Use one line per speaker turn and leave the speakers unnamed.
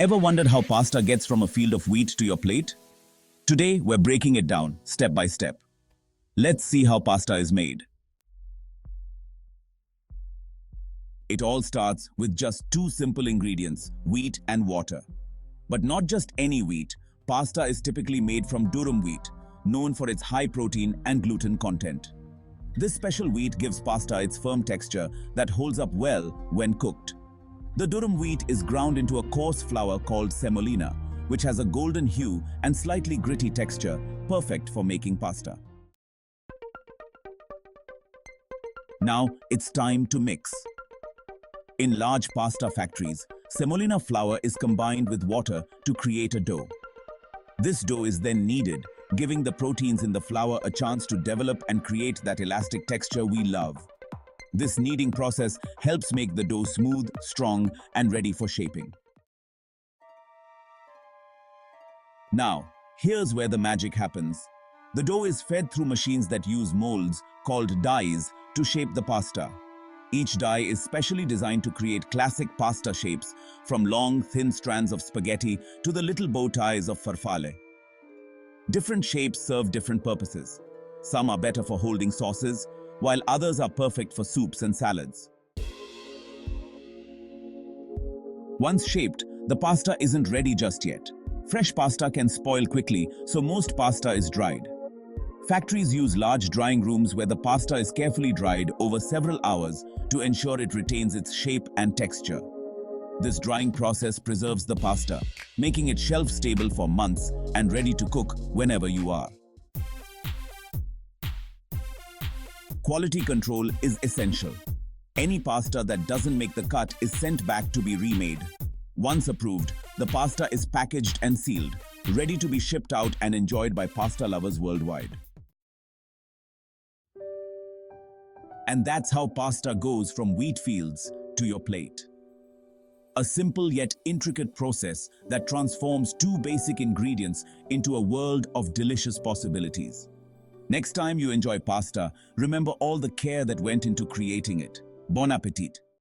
Ever wondered how pasta gets from a field of wheat to your plate? Today, we're breaking it down, step by step. Let's see how pasta is made. It all starts with just two simple ingredients, wheat and water. But not just any wheat, pasta is typically made from durum wheat, known for its high protein and gluten content. This special wheat gives pasta its firm texture that holds up well when cooked. The durum wheat is ground into a coarse flour called semolina, which has a golden hue and slightly gritty texture, perfect for making pasta. Now it's time to mix. In large pasta factories, semolina flour is combined with water to create a dough. This dough is then kneaded, giving the proteins in the flour a chance to develop and create that elastic texture we love. This kneading process helps make the dough smooth, strong, and ready for shaping. Now, here's where the magic happens. The dough is fed through machines that use molds, called dies, to shape the pasta. Each die is specially designed to create classic pasta shapes, from long, thin strands of spaghetti to the little bow ties of farfalle. Different shapes serve different purposes. Some are better for holding sauces, while others are perfect for soups and salads. Once shaped, the pasta isn't ready just yet. Fresh pasta can spoil quickly, so most pasta is dried. Factories use large drying rooms where the pasta is carefully dried over several hours to ensure it retains its shape and texture. This drying process preserves the pasta, making it shelf-stable for months and ready to cook whenever you are. Quality control is essential. Any pasta that doesn't make the cut is sent back to be remade. Once approved, the pasta is packaged and sealed, ready to be shipped out and enjoyed by pasta lovers worldwide. And that's how pasta goes from wheat fields to your plate. A simple yet intricate process that transforms two basic ingredients into a world of delicious possibilities. Next time you enjoy pasta, remember all the care that went into creating it. Bon appetit!